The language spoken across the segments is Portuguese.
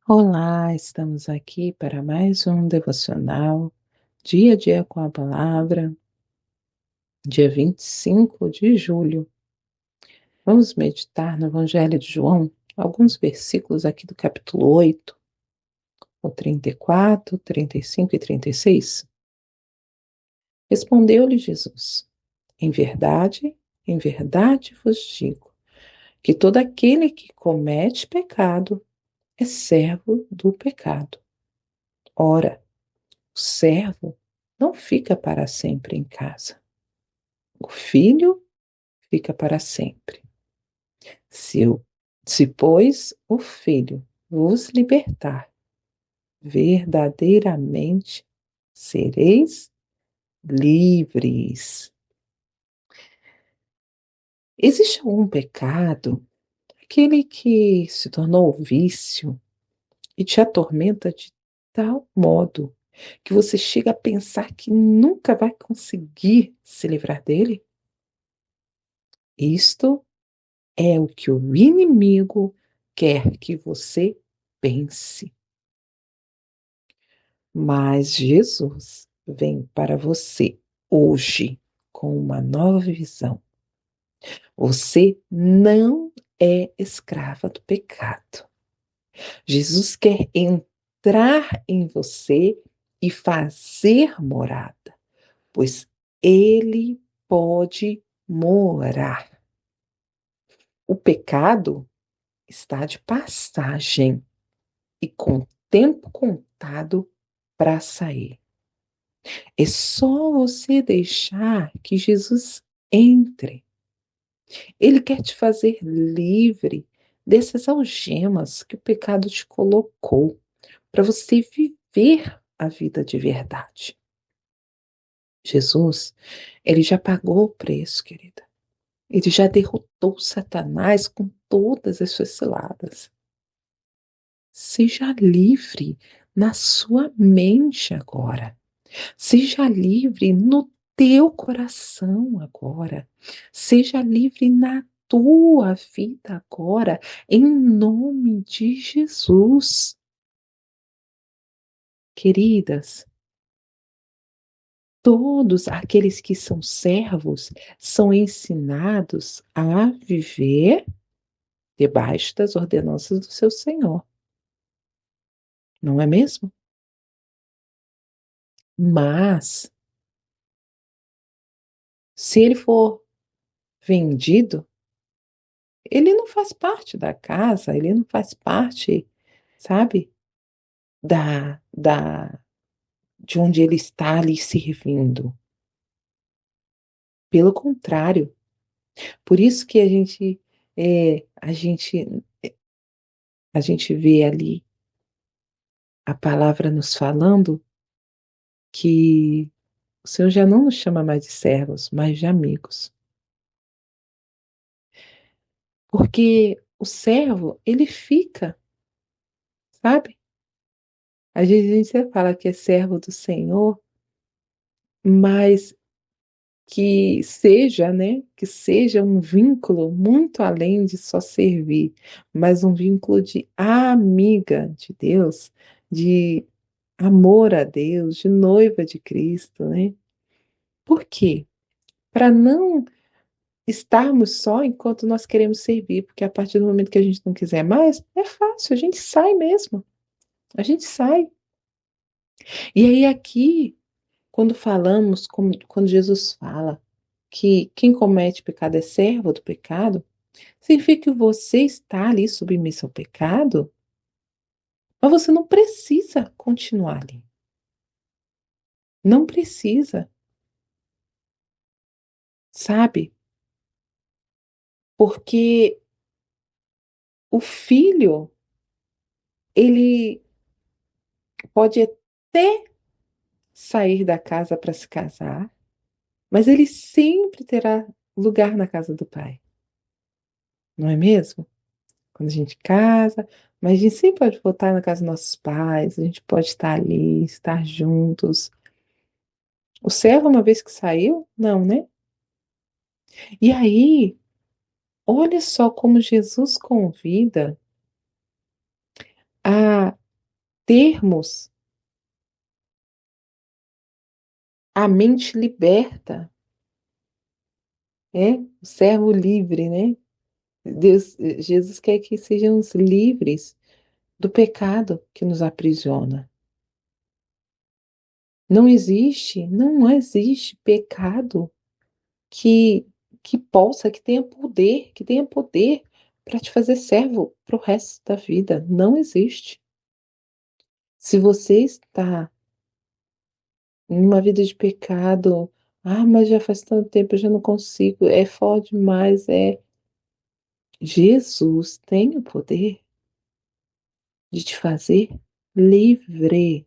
Olá, estamos aqui para mais um devocional, dia a dia com a palavra, dia 25 de julho. Vamos meditar no Evangelho de João, alguns versículos aqui do capítulo 8, o 34, 35 e 36. Respondeu-lhe Jesus: em verdade vos digo, que todo aquele que comete pecado é servo do pecado. Ora, o servo não fica para sempre em casa. O filho fica para sempre. Se, o- se, pois, o filho vos libertar, verdadeiramente sereis livres. Existe algum pecado, aquele que se tornou vício e te atormenta de tal modo que você chega a pensar que nunca vai conseguir se livrar dele? Isto é o que o inimigo quer que você pense. Mas Jesus vem para você hoje com uma nova visão. Você não é escrava do pecado. Jesus quer entrar em você e fazer morada, pois ele pode morar. O pecado está de passagem e com tempo contado para sair. É só você deixar que Jesus entre. Ele quer te fazer livre dessas algemas que o pecado te colocou, para você viver a vida de verdade. Jesus, ele já pagou o preço, querida. Ele já derrotou Satanás com todas as suas ciladas. Seja livre na sua mente agora. Seja livre no teu coração agora. Seja livre na tua vida agora, em nome de Jesus. Queridas, todos aqueles que são servos são ensinados a viver debaixo das ordenanças do seu Senhor, não é mesmo? Mas, se ele for vendido, ele não faz parte da casa, ele não faz parte, sabe, da de onde ele está ali servindo. Pelo contrário, por isso que a gente vê ali a palavra nos falando que o Senhor já não nos chama mais de servos, mas de amigos. Porque o servo, ele fica, sabe? Às vezes a gente fala que é servo do Senhor, mas que seja um vínculo muito além de só servir, mas um vínculo de amiga de Deus, de amor a Deus, de noiva de Cristo, né? Por quê? Para não estarmos só enquanto nós queremos servir, porque a partir do momento que a gente não quiser mais, é fácil, a gente sai mesmo, a gente sai. E aí aqui, quando Jesus fala que quem comete pecado é servo do pecado, significa que você está ali submisso ao pecado, mas você não precisa continuar ali. Não precisa, sabe? Porque o filho, ele pode até sair da casa para se casar, mas ele sempre terá lugar na casa do pai, não é mesmo? Quando a gente casa, mas a gente sempre pode voltar na casa dos nossos pais, a gente pode estar ali, estar juntos. O servo, uma vez que saiu, não, né? E aí, olha só como Jesus convida termos a mente liberta, o servo livre, né? Deus, Jesus quer que sejamos livres do pecado que nos aprisiona. Não existe pecado que que tenha poder para te fazer servo para o resto da vida. Não existe. Se você está em uma vida de pecado, mas já faz tanto tempo, eu já não consigo, é forte demais, Jesus tem o poder de te fazer livre,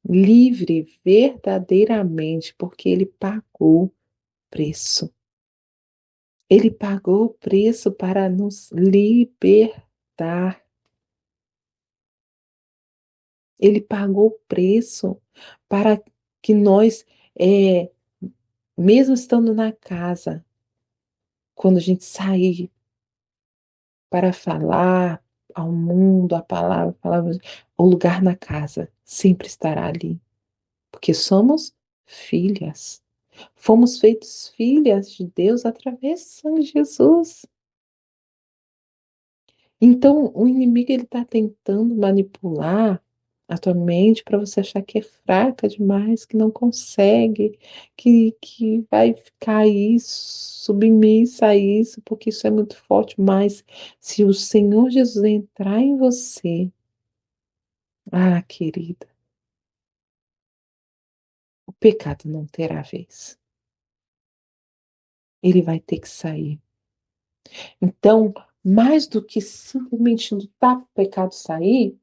livre verdadeiramente, porque ele pagou o preço. Ele pagou o preço para nos libertar. Ele pagou o preço para que nós, é, mesmo estando na casa, quando a gente sair para falar ao mundo a palavra, o lugar na casa sempre estará ali, porque somos filhas. Fomos feitos filhas de Deus através do sangue de Jesus. Então, o inimigo ele está tentando manipular a tua mente para você achar que é fraca demais, que não consegue, que vai ficar aí submissa a isso, porque isso é muito forte. Mas se o Senhor Jesus entrar em você, querida, o pecado não terá vez. Ele vai ter que sair. Então, mais do que simplesmente lutar para o pecado sair,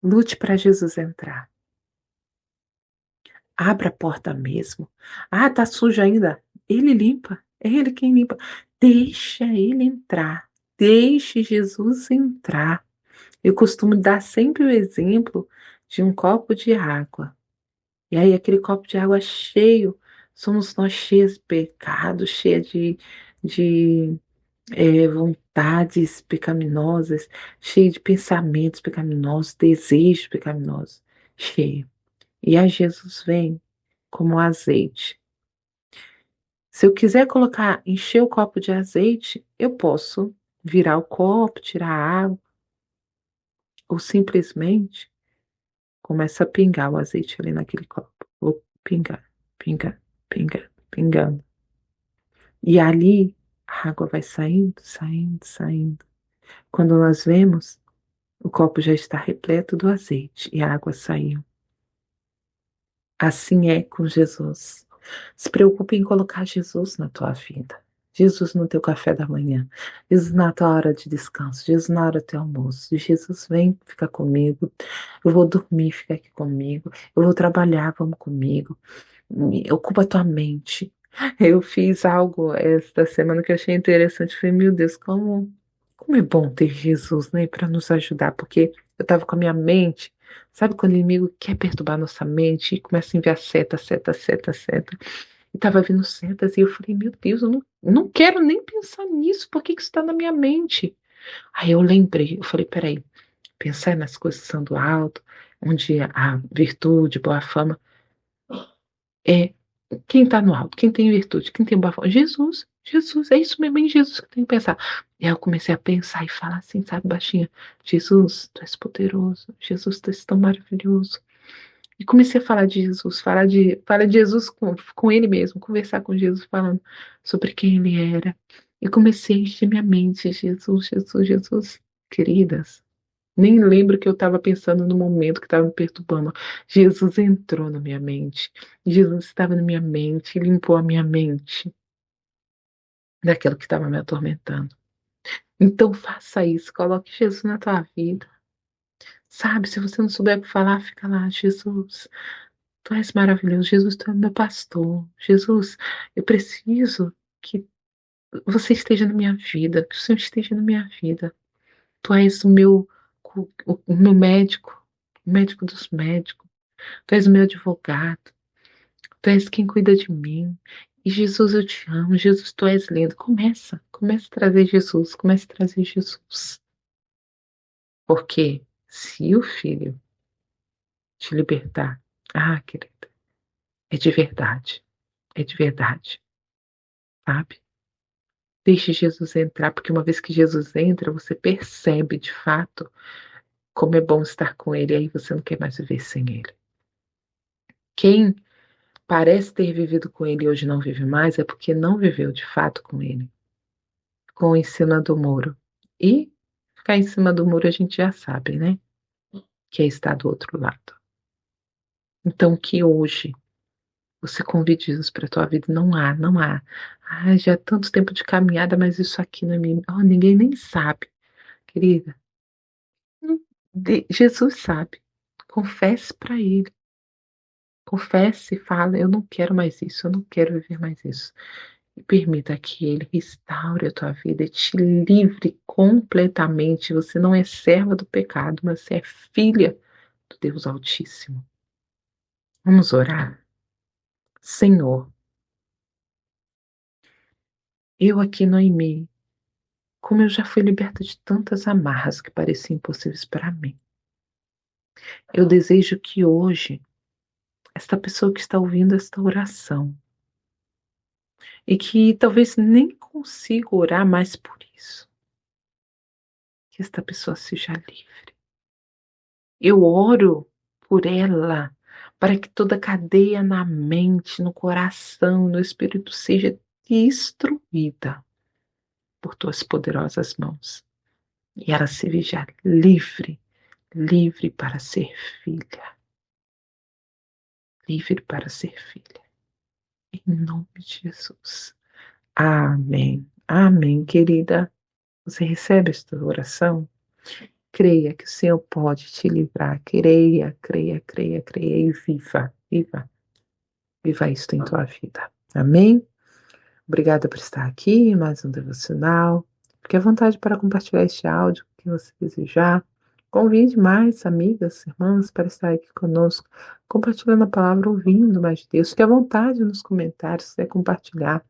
lute para Jesus entrar. Abra a porta mesmo. Tá sujo ainda. Ele limpa. É ele quem limpa. Deixa ele entrar. Deixe Jesus entrar. Eu costumo dar sempre o exemplo de um copo de água. E aí, aquele copo de água cheio, somos nós cheios de pecado, cheios de vontades pecaminosas, cheio de pensamentos pecaminosos, desejos pecaminosos. Cheio. E aí Jesus vem como azeite. Se eu quiser encher o copo de azeite, eu posso virar o copo, tirar a água, ou simplesmente começa a pingar o azeite ali naquele copo. Vou pingar, pingar, pingar, pingando. E ali a água vai saindo, saindo, saindo. Quando nós vemos, o copo já está repleto do azeite e a água saiu. Assim é com Jesus. Se preocupe em colocar Jesus na tua vida. Jesus no teu café da manhã. Jesus na tua hora de descanso. Jesus na hora do teu almoço. Jesus vem ficar comigo. Eu vou dormir, fica aqui comigo. Eu vou trabalhar, vamos comigo. Ocupa tua mente. Eu fiz algo esta semana que eu achei interessante. Falei, meu Deus, como é bom ter Jesus, né, para nos ajudar, porque eu estava com a minha mente, sabe quando o inimigo quer perturbar nossa mente e começa a enviar seta, seta, seta, seta, e estava vindo setas, e eu falei, meu Deus, eu não quero nem pensar nisso, por que isso está na minha mente? Aí eu lembrei, eu falei, peraí, pensar nas coisas que são do alto, onde a virtude, boa fama, é quem está no alto, quem tem virtude, quem tem boa fama? Jesus, Jesus, é isso mesmo, é em Jesus que eu tenho que pensar. E aí eu comecei a pensar e falar assim, sabe, baixinha, Jesus, tu és poderoso, Jesus, tu és tão maravilhoso. E comecei a falar de Jesus, falar de Jesus com ele mesmo, conversar com Jesus, falando sobre quem ele era. E comecei a encher minha mente, Jesus, Jesus, Jesus, queridas. Nem lembro que eu estava pensando no momento que estava me perturbando. Jesus entrou na minha mente. Jesus estava na minha mente e limpou a minha mente daquilo que estava me atormentando. Então faça isso, coloque Jesus na tua vida. Sabe, se você não souber o que falar, fica lá, Jesus, tu és maravilhoso, Jesus, tu é meu pastor. Jesus, eu preciso que você esteja na minha vida, que o Senhor esteja na minha vida. Tu és o meu médico, o médico dos médicos. Tu és o meu advogado. Tu és quem cuida de mim. E Jesus, eu te amo. Jesus, tu és lindo. Começa a trazer Jesus. Começa a trazer Jesus. Porque Se o Filho te libertar, querida, é de verdade. É de verdade, sabe? Deixe Jesus entrar, porque uma vez que Jesus entra, você percebe de fato como é bom estar com Ele, e aí você não quer mais viver sem Ele. Quem parece ter vivido com Ele e hoje não vive mais é porque não viveu de fato com Ele, com em cima do muro. E ficar em cima do muro a gente já sabe, né? Que é estar do outro lado. Então que hoje você convide Jesus para a tua vida. Não há, não há. Já é tanto tempo de caminhada, mas isso aqui não é mim. Ninguém nem sabe, querida. Jesus sabe. Confesse para Ele. Confesse e fala: eu não quero mais isso, eu não quero viver mais isso. E permita que Ele restaure a tua vida e te livre completamente. Você não é serva do pecado, mas você é filha do Deus Altíssimo. Vamos orar? Senhor, eu aqui, Noemi, como eu já fui liberta de tantas amarras que pareciam impossíveis para mim, eu desejo que hoje, esta pessoa que está ouvindo esta oração, e que talvez nem consiga orar mais por isso, que esta pessoa seja livre. Eu oro por ela, para que toda cadeia na mente, no coração, no espírito seja destruída por tuas poderosas mãos. E ela se veja livre, livre para ser filha, livre para ser filha. Em nome de Jesus. Amém. Amém, querida. Você recebe esta oração? Creia que o Senhor pode te livrar. Creia, creia, creia, creia e viva, viva, viva isto em tua vida. Amém? Obrigada por estar aqui em mais um devocional. Fique à vontade para compartilhar este áudio que você desejar. Convide mais amigas, irmãs para estar aqui conosco, compartilhando a palavra, ouvindo mais de Deus. Fique à vontade nos comentários, se quiser compartilhar,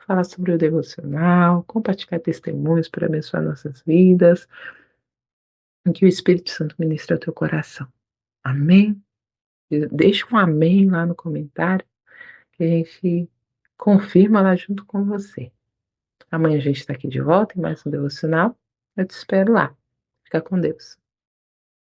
falar sobre o devocional, compartilhar testemunhos para abençoar nossas vidas, em que o Espírito Santo ministre ao teu coração. Amém? Deixa um amém lá no comentário, que a gente confirma lá junto com você. Amanhã a gente está aqui de volta em mais um devocional. Eu te espero lá. Fica com Deus.